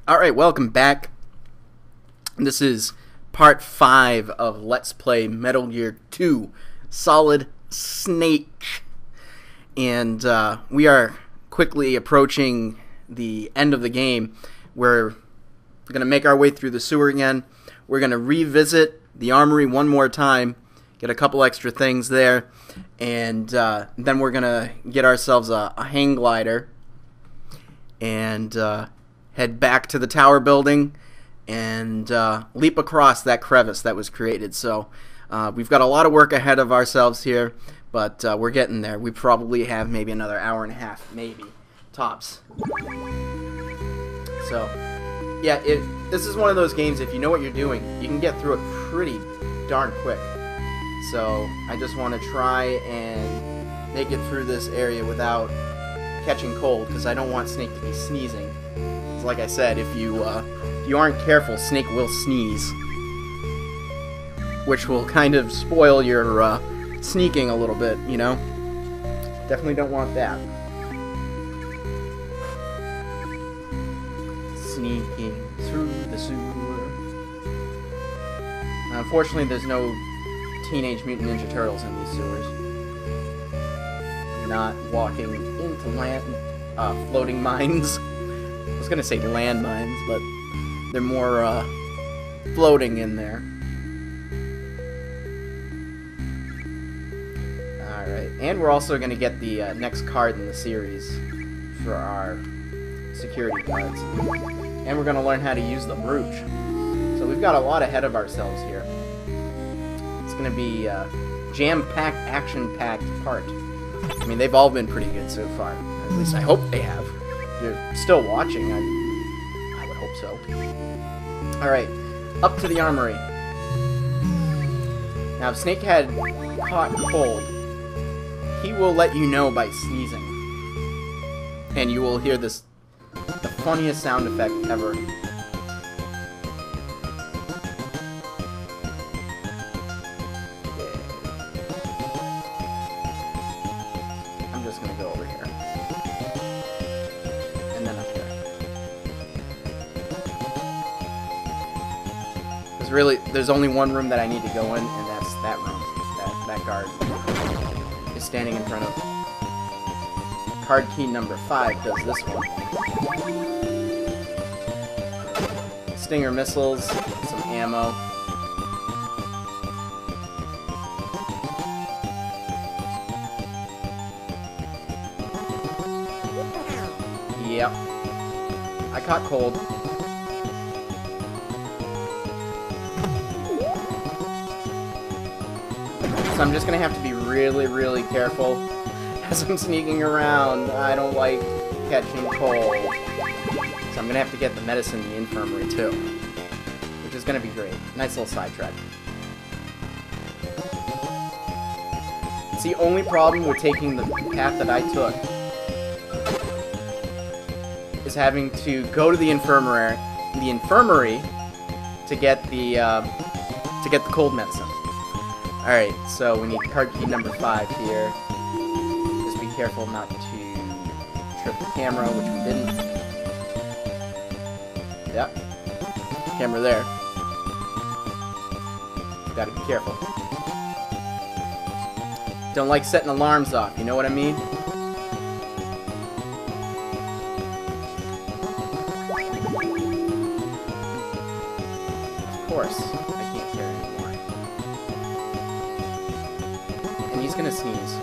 Alright, welcome back. This is part 5 of Let's Play Metal Gear 2 Solid Snake. And we are quickly approaching the end of the game. We're going to make our way through the sewer again. We're going to revisit the armory one more time, get a couple extra things there, and then we're going to get ourselves a hang glider and head back to the tower building and leap across that crevice that was created. So we've got a lot of work ahead of ourselves here, but we're getting there. We probably have maybe another hour and a half, maybe, tops. So, yeah, this is one of those games, if you know what you're doing, you can get through it pretty darn quick. So I just want to try and make it through this area without catching cold, because I don't want Snake to be sneezing. Because like I said, if you aren't careful, Snake will sneeze, which will kind of spoil your sneaking a little bit, you know? Definitely don't want that. Sneaking through the sewer. Unfortunately, there's no Teenage Mutant Ninja Turtles in these sewers. Not walking into floating mines. I was gonna say land mines, but they're more floating in there. Alright, and we're also gonna get the next card in the series for our security guards. And we're gonna learn how to use the brooch. So we've got a lot ahead of ourselves here. It's gonna be a jam-packed, action-packed part. I mean, they've all been pretty good so far. At least I hope they have. If you're still watching, I would hope so. Alright, up to the armory. Now, if Snake had caught cold, he will let you know by sneezing. And you will hear this, the funniest sound effect ever. I'm just gonna go over here. And then up here. There's only one room that I need to go in, and that's that room. That guard is standing in front of. Card key number 5 does this one. Stinger missiles, some ammo. Yep. I caught cold. So I'm just gonna have to be really, really careful as I'm sneaking around. I don't like catching cold. So I'm gonna have to get the medicine in the infirmary too, which is gonna be great. Nice little sidetrack. It's the only problem with taking the path that I took, is having to go to the infirmary to get the cold medicine. Alright, so we need card key number 5 here. Just be careful not to trip the camera, which we didn't. Yep. Camera there. Gotta be careful. Don't like setting alarms off, you know what I mean? Of course, I can't carry anymore. And he's gonna sneeze.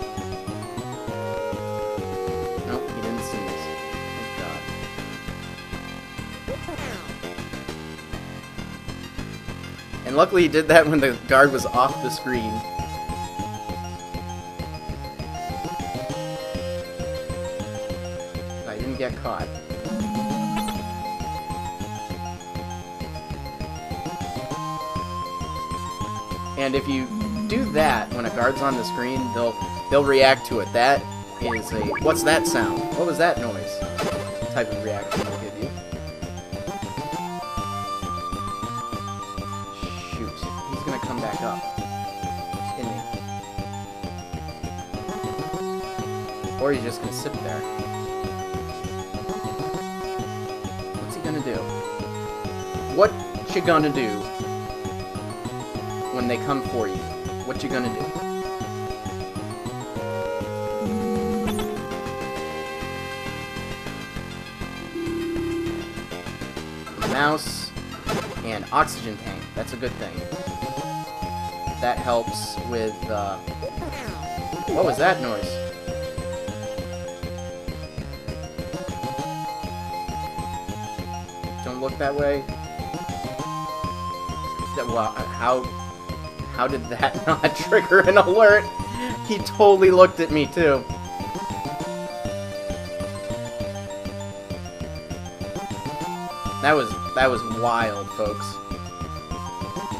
Nope, he didn't sneeze. Thank God. And luckily he did that when the guard was off the screen. I didn't get caught. And if you do that when a guard's on the screen, they'll react to it. That is a "what's that sound? What was that noise?" type of reaction they'll give you. Shoot, he's gonna come back up, isn't he? Or he's just gonna sit there. What's he gonna gonna do? What you gonna do when they come for you? What you gonna do? Mouse and oxygen tank. That's a good thing. That helps with, what was that noise? Don't look that way. Well, how did that not trigger an alert? He totally looked at me, too. That was wild, folks.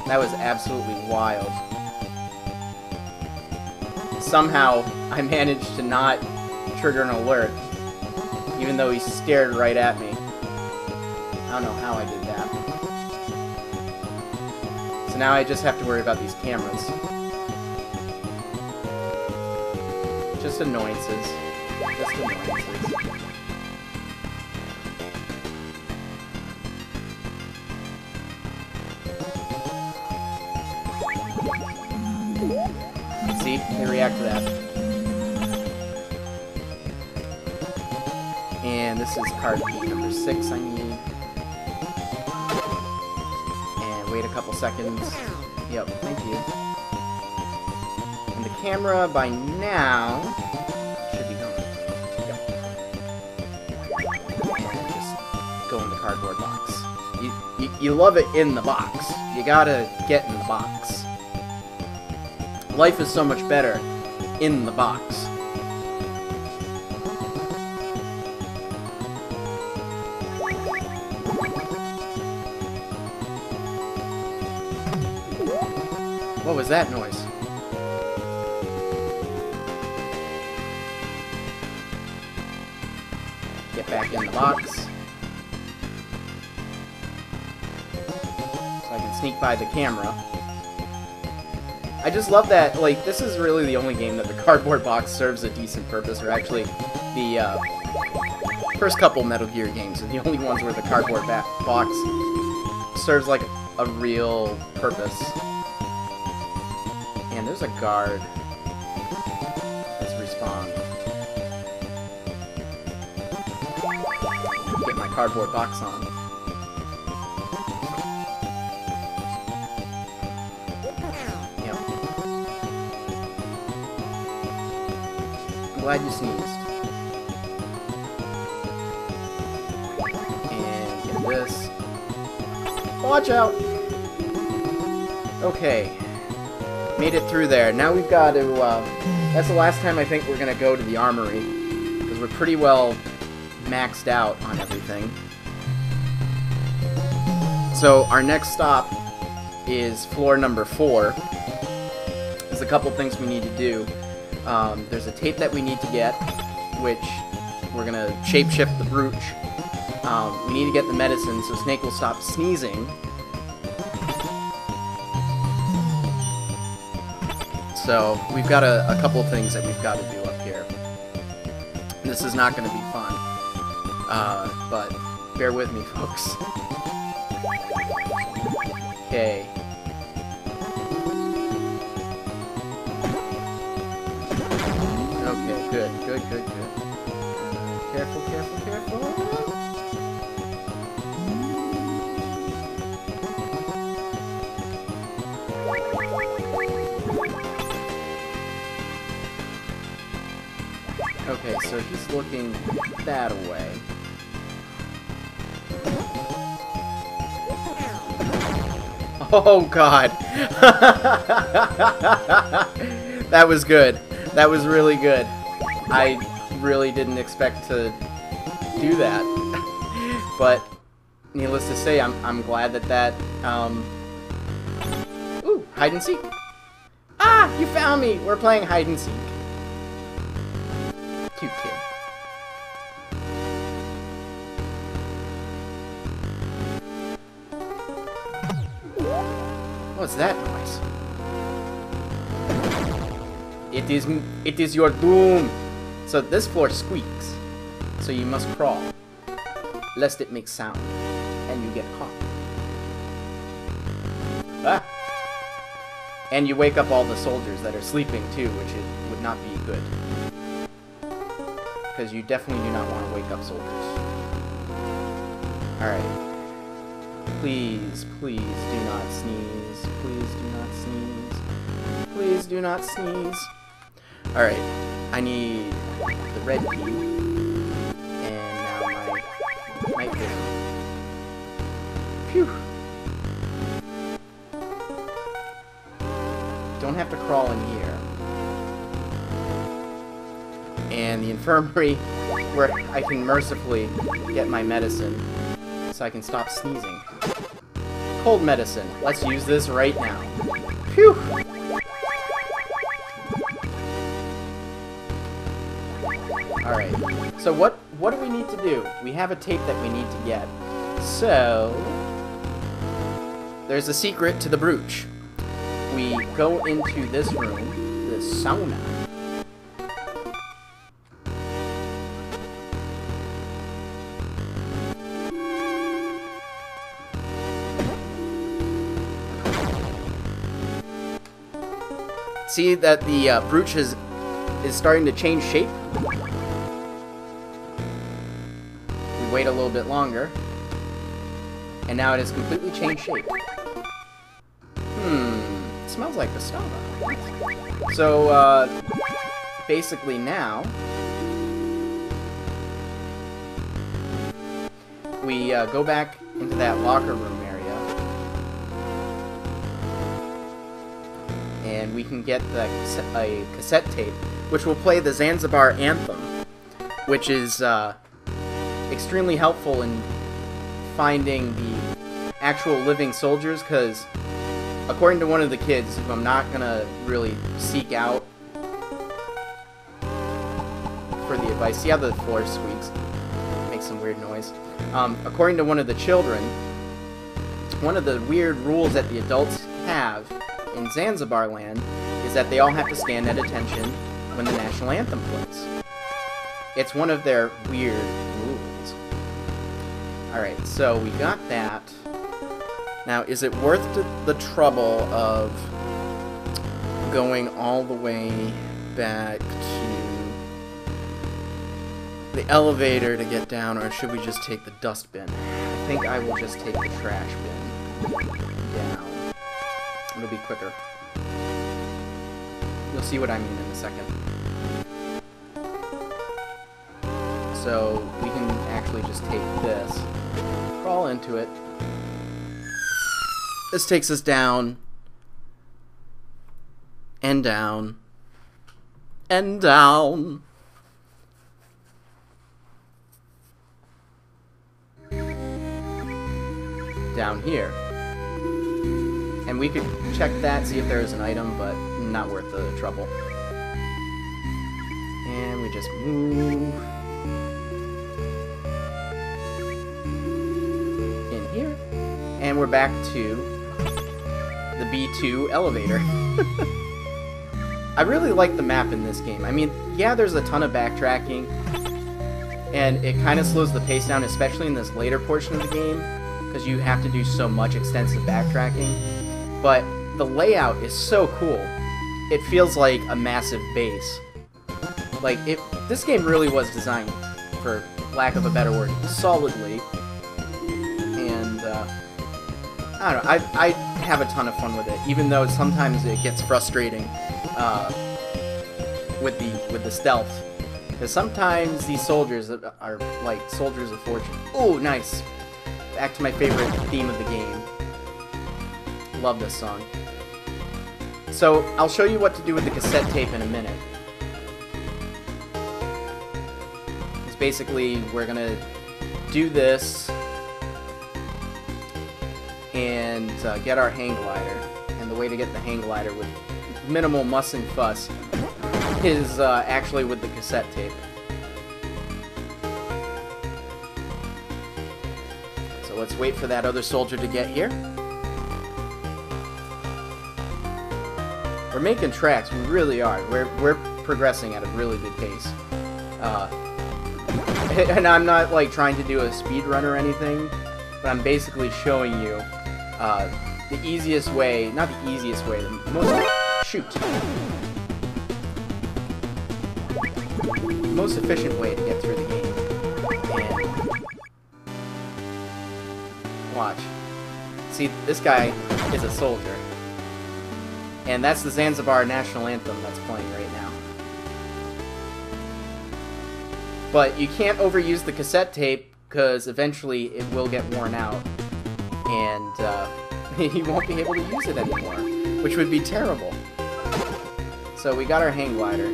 That was absolutely wild. Somehow, I managed to not trigger an alert, even though he stared right at me. I don't know how I did that. So now I just have to worry about these cameras. Just annoyances. Just annoyances. See? They react to that. And this is card key number 6 I need. And wait a couple seconds. Yep, thank you. And the camera by now should be gone. Yep. And just go in the cardboard box. You love it in the box. You gotta get in the box. Life is so much better in the box. What was that noise? Get back in the box. So I can sneak by the camera. I just love that, like, this is really the only game that the cardboard box serves a decent purpose, or actually, the, first couple Metal Gear games are the only ones where the cardboard box serves, like, a real purpose. And there's a guard that's respawned. Get my cardboard box on. Glad you sneezed. And get this. Watch out! Okay. Made it through there. Now we've got to, that's the last time I think we're gonna go to the armory. Because we're pretty well maxed out on everything. So, our next stop is floor number 4. There's a couple things we need to do. There's a tape that we need to get, which we're going to shapeshift the brooch. We need to get the medicine so Snake will stop sneezing. So we've got a couple of things that we've got to do up here. This is not going to be fun, but bear with me, folks. Okay. Okay, good. Careful. Okay, so he's looking that way. Oh, God. That was good. That was really good. I really didn't expect to do that. But, needless to say, I'm glad that ooh, hide and seek. Ah, you found me! We're playing hide and seek. Cute kid. What's that noise? It is your doom. So this floor squeaks. So you must crawl, lest it make sound. and you get caught. Ah! And you wake up all the soldiers that are sleeping too, which would not be good. Because you definitely do not want to wake up soldiers. Alright. Please, please do not sneeze. Please do not sneeze. Please do not sneeze. Alright. I need the red key. And now my night vision. Phew. Don't have to crawl in here. And the infirmary, where I can mercifully get my medicine so I can stop sneezing. Cold medicine. Let's use this right now. Phew! Alright. So what do we need to do? We have a tape that we need to get. So there's a secret to the brooch. We go into this room, the sauna. See that the brooch is starting to change shape? We wait a little bit longer, and now it has completely changed shape. It smells like the sauna. So, basically now, we go back into that locker room area, and we can get a cassette tape, which will play the Zanzibar anthem, which is extremely helpful in finding the actual living soldiers, because according to one of the kids, who I'm not gonna really seek out for the advice. See how the floor squeaks? Makes some weird noise. According to one of the children, one of the weird rules that the adults have in Zanzibar land is that they all have to stand at attention when the national anthem plays. It's one of their weird rules. Alright, so we got that. Now, is it worth the trouble of going all the way back to the elevator to get down, or should we just take the dustbin? I think I will just take the trash bin down. It'll be quicker. You'll see what I mean in a second. So, we can actually just take this, crawl into it. This takes us down, and down, and down. Down here. And we could check that, see if there's an item, but not worth the trouble. And we just move in here. And we're back to the B2 elevator. I really like the map in this game. I mean, yeah, there's a ton of backtracking, and it kind of slows the pace down, especially in this later portion of the game, because you have to do so much extensive backtracking. But the layout is so cool. It feels like a massive base. Like, this game really was designed, for lack of a better word, solidly. And, I don't know, I have a ton of fun with it, even though sometimes it gets frustrating with the stealth. Because sometimes these soldiers are like soldiers of fortune. Oh, nice! Back to my favorite theme of the game. Love this song. So, I'll show you what to do with the cassette tape in a minute. It's basically, we're gonna do this and get our hang glider. And the way to get the hang glider with minimal muss and fuss is actually with the cassette tape. So let's wait for that other soldier to get here. We're making tracks, we really are. We're progressing at a really good pace. And I'm not like trying to do a speed run or anything. but I'm basically showing you the easiest way, not the easiest way, the most efficient way to get through the game. And watch. See, this guy is a soldier. And that's the Zanzibar national anthem that's playing right now. But you can't overuse the cassette tape, because eventually it will get worn out. And you won't be able to use it anymore, which would be terrible. So we got our hang glider.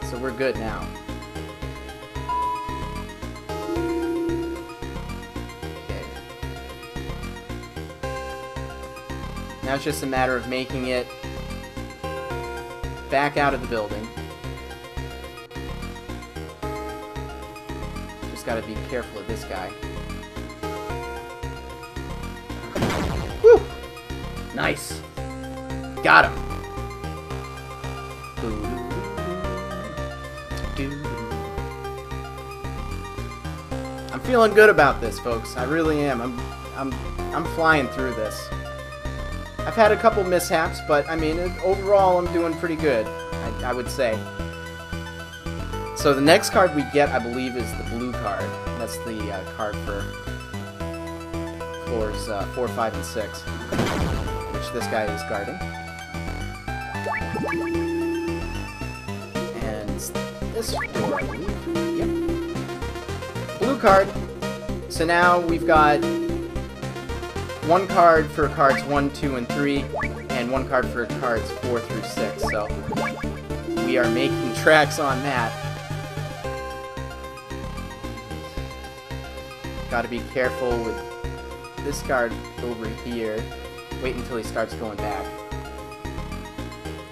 So we're good now. Okay. Now it's just a matter of making it back out of the building. Just gotta be careful of this guy. Woo! Nice. Got him. I'm feeling good about this, folks. I really am. I'm flying through this. I've had a couple mishaps, but I mean, overall, I'm doing pretty good. I would say. So the next card we get, I believe, is the blue card. That's the card for floors 4, 5, and 6, which this guy is guarding. And this floor, I believe. Yep. Blue card. So now we've got one card for cards 1, 2, and 3, and one card for cards 4 through 6. So we are making tracks on that. Gotta be careful with this card over here. Wait until he starts going back.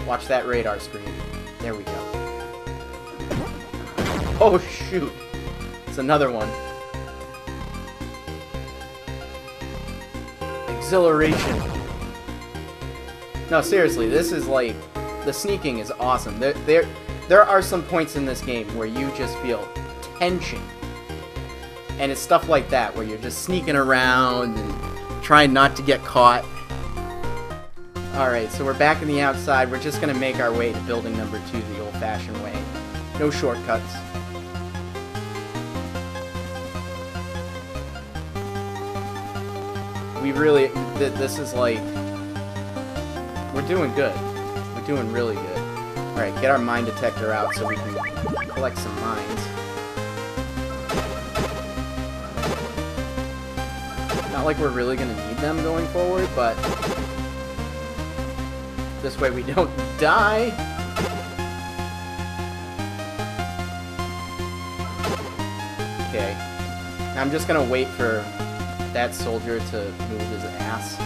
Watch that radar screen. There we go. Oh shoot! It's another one. Exhilaration. No, seriously, this is like... The sneaking is awesome. There are some points in this game where you just feel tension. And it's stuff like that, where you're just sneaking around and trying not to get caught. Alright, so we're back in the outside. We're just going to make our way to building number 2 the old-fashioned way. No shortcuts. We really... This is like... We're doing good. We're doing really good. Alright, get our mine detector out so we can collect some mines. Not like we're really going to need them going forward, but this way we don't die. Okay. I'm just going to wait for that soldier to move his ass.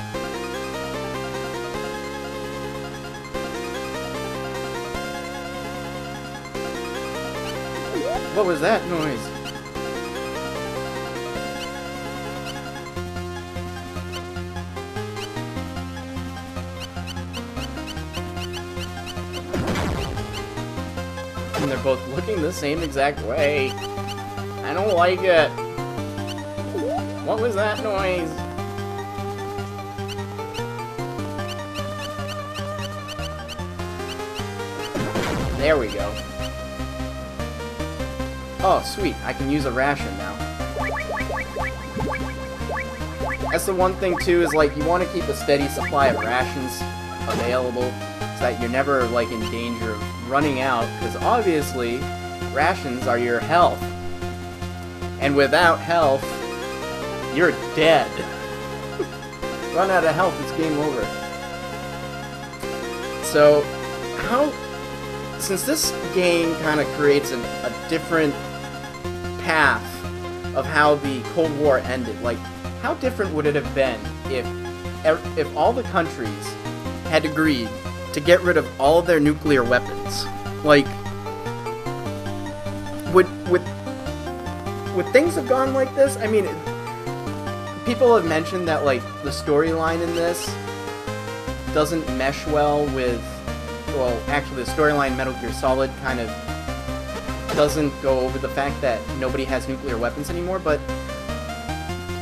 What was that noise? And they're both looking the same exact way. I don't like it. What was that noise? There we go. Oh, sweet. I can use a ration now. That's the one thing, too, is, like, you want to keep a steady supply of rations available so that you're never, like, in danger of running out, because obviously, rations are your health. And without health, you're dead. Run out of health, it's game over. So, since this game kind of creates a different path of how the Cold War ended, like, how different would it have been if all the countries had agreed to get rid of all of their nuclear weapons? Like, would things have gone like this? I mean, people have mentioned that, like, the storyline in this doesn't mesh well with, well, actually the storyline in Metal Gear Solid kind of doesn't go over the fact that nobody has nuclear weapons anymore, but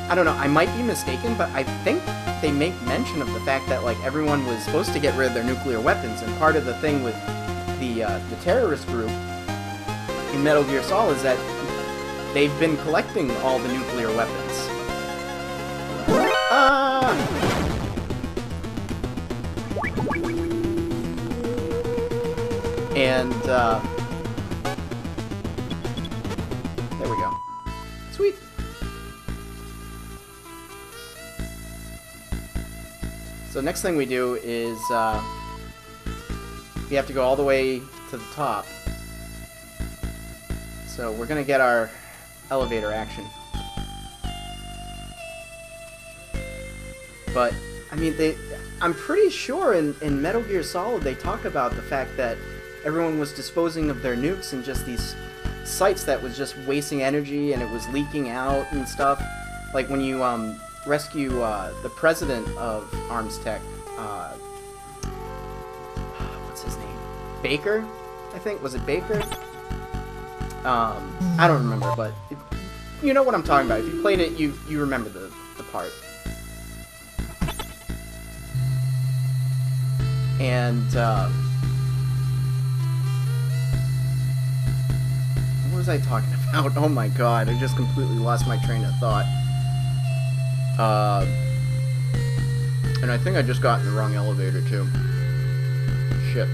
I don't know, I might be mistaken, but I think they make mention of the fact that, like, everyone was supposed to get rid of their nuclear weapons, and part of the thing with the terrorist group in Metal Gear Solid is that they've been collecting all the nuclear weapons. And, there we go. Sweet. So next thing we do is, we have to go all the way to the top. So we're gonna get our elevator action. But, I mean, I'm pretty sure in Metal Gear Solid they talk about the fact that everyone was disposing of their nukes in just these sites that was just wasting energy and it was leaking out and stuff. Like when you rescue the president of Arms Tech, what's his name? Baker, I think. Was it Baker? I don't remember, but you know what I'm talking about. If you played it, you remember the part. And what was I talking about? Oh my god, I just completely lost my train of thought. And I think I just got in the wrong elevator too. Shit.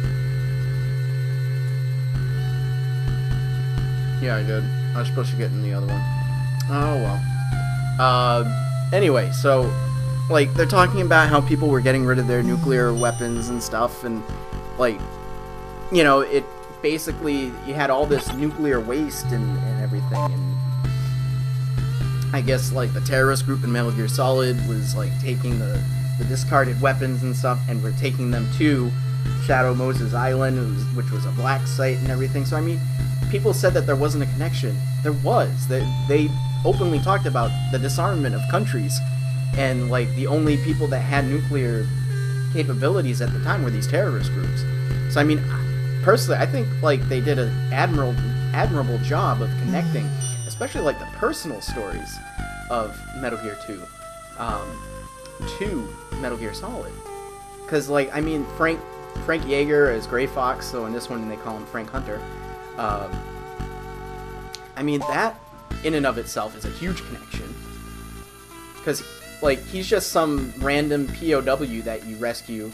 Yeah, I did. I was supposed to get in the other one. Oh well. Anyway, so like, they're talking about how people were getting rid of their nuclear weapons and stuff, and, like, you know, it basically, you had all this nuclear waste and everything, and I guess, like, the terrorist group in Metal Gear Solid was, like, taking the discarded weapons and stuff, and were taking them to Shadow Moses Island, which was a black site and everything. So, I mean, people said that there wasn't a connection. There was. They openly talked about the disarmament of countries. And, like, the only people that had nuclear capabilities at the time were these terrorist groups. So, I mean, personally, I think, like, they did an admirable job of connecting, especially, like, the personal stories of Metal Gear 2 to Metal Gear Solid. Because, like, I mean, Frank Yeager as Gray Fox, so in this one they call him Frank Hunter. I mean, that, in and of itself, is a huge connection. Because, like, he's just some random POW that you rescue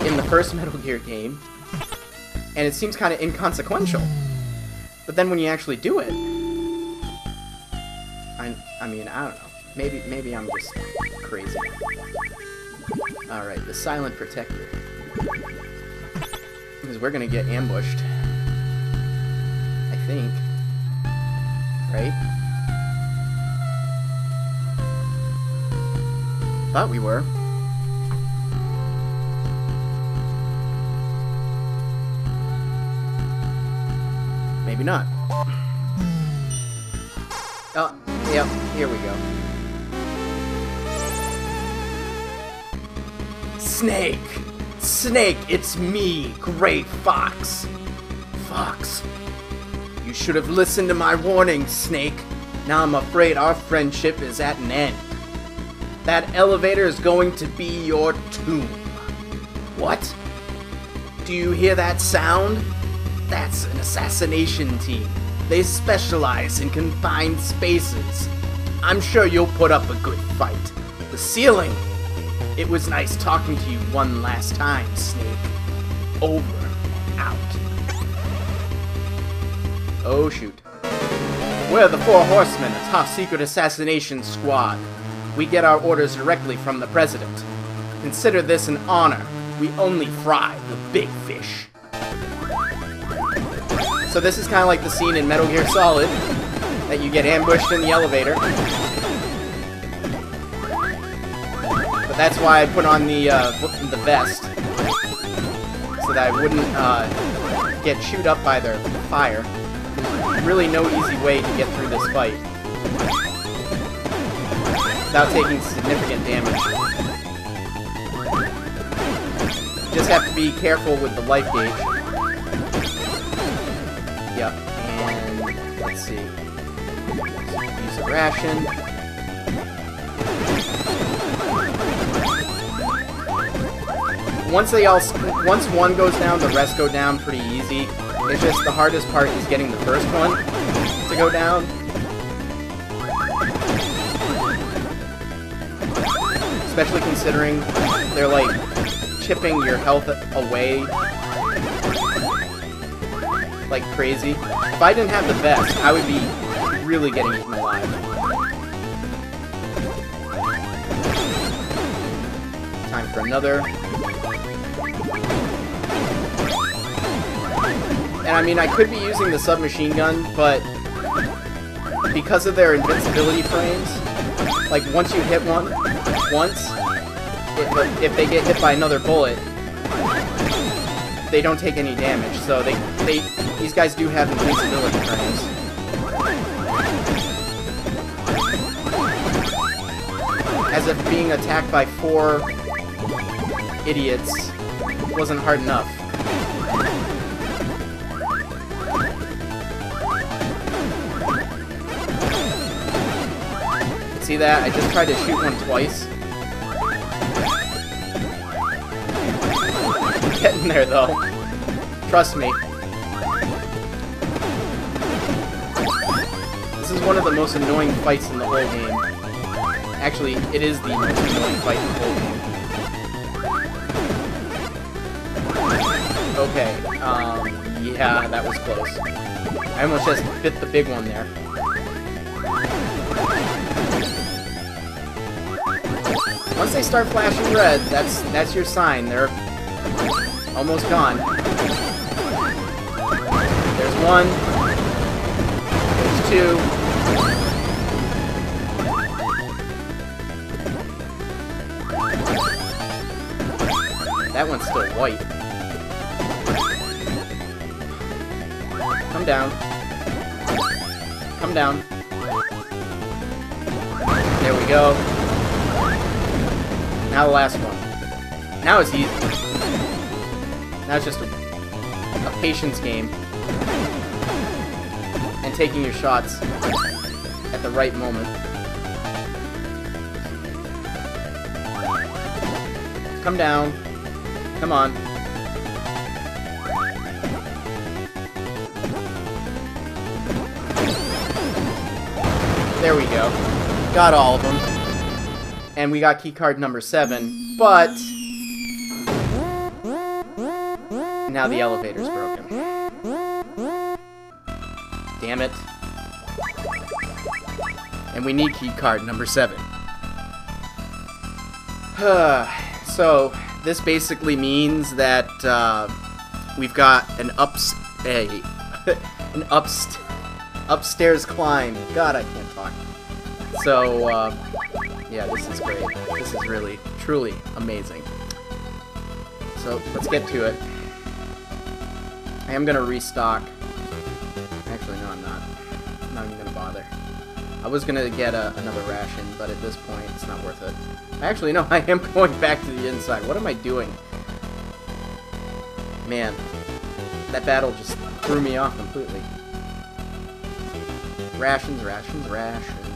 in the first Metal Gear game, and it seems kind of inconsequential. But then when you actually do it, I mean, I don't know. Maybe I'm just crazy. Alright, the Silent Protector. Because we're gonna get ambushed. I think. Right? Thought we were. Maybe not. Oh, yep, here we go. Snake! Snake, it's me, Gray Fox. Fox. You should have listened to my warning, Snake. Now I'm afraid our friendship is at an end. That elevator is going to be your tomb. What? Do you hear that sound? That's an assassination team. They specialize in confined spaces. I'm sure you'll put up a good fight. The ceiling. It was nice talking to you one last time, Snake. Over. Out. Oh, shoot. We're the Four Horsemen, a top-secret assassination squad. We get our orders directly from the President. Consider this an honor. We only fry the big fish. So this is kind of like the scene in Metal Gear Solid, that you get ambushed in the elevator. But that's why I put on the vest, so that I wouldn't get chewed up by their fire. Really no easy way to get through this fight without taking significant damage. Just have to be careful with the life gauge. Yep, and let's see. use a ration. Once one goes down, the rest go down pretty easy. It's just the hardest part is getting the first one to go down. Especially considering they're like chipping your health away like crazy. If I didn't have the vest, I would be really getting eaten alive. Time for another. And I mean, I could be using the submachine gun, but because of their invincibility frames, like once you hit one once, if they get hit by another bullet, they don't take any damage. So these guys do have invincibility frames. As if being attacked by 4 idiots wasn't hard enough. See that? I just tried to shoot one twice. Getting there though. Trust me. This is one of the most annoying fights in the whole game. Actually, it is the most annoying fight in the whole game. Okay, yeah, that was close. I almost just bit the big one there. Once they start flashing red, that's your sign. They're almost gone. There's one. There's two. That one's still white. Come down. Come down. There we go. Now the last one. Now it's easy. Now it's just a patience game. And taking your shots at the right moment. Come down. Come on. There we go. Got all of them. And we got keycard number 7, but now the elevator's broken. Damn it. And we need keycard number 7. So, this basically means that we've got an upstairs climb. God, I can't talk. So, yeah, this is great. This is really, truly amazing. So, let's get to it. I am going to restock. Actually, no, I'm not. I'm not even going to bother. I was going to get another ration, but at this point, it's not worth it. Actually, no, I am going back to the inside. What am I doing? Man, that battle just threw me off completely. Rations, rations, rations.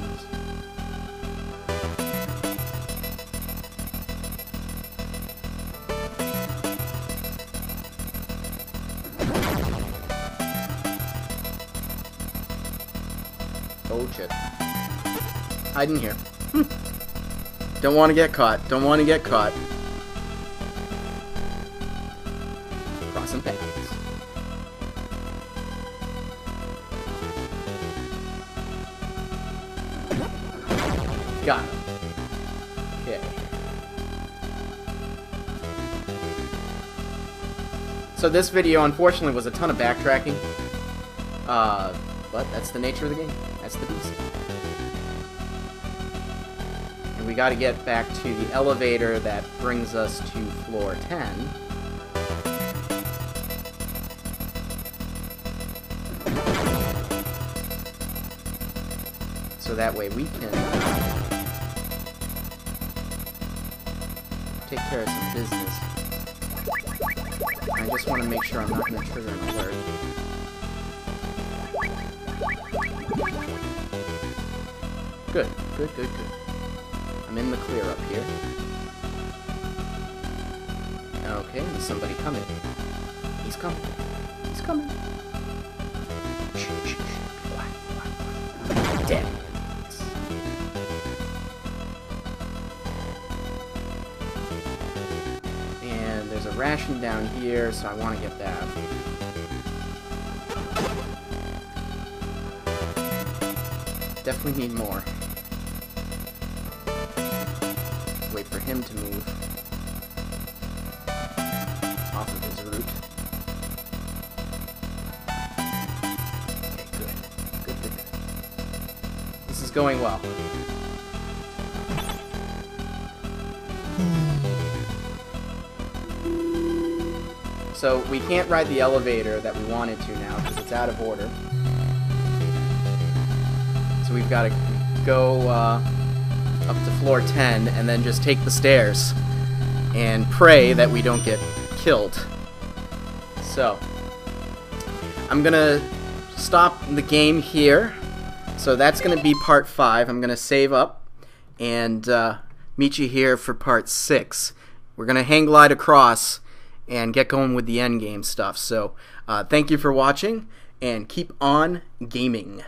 Oh shit. Hide in here. Don't want to get caught. Don't want to get caught. Crossing paths. Got him. Okay. So this video, unfortunately, was a ton of backtracking. But that's the nature of the game. That's the beast. And we gotta get back to the elevator that brings us to floor 10. So that way we can take care of some business. I just want to make sure I'm not going to trigger an alert. Good, good, good, good. I'm in the clear up here. Okay, there's somebody coming. He's coming. He's coming. Shh, shh, shh. Quiet, quiet, quiet. Dead. And there's a ration down here, so I want to get that. Definitely need more. Wait for him to move off of his route. Okay, good. Good, good, good. This is going well. So we can't ride the elevator that we wanted to now because it's out of order. So we've got to go up to floor 10 and then just take the stairs and pray that we don't get killed. So I'm gonna stop the game here. So that's gonna be part 5. I'm gonna save up and meet you here for part 6. We're gonna hang glide across and get going with the end game stuff. So thank you for watching and keep on gaming.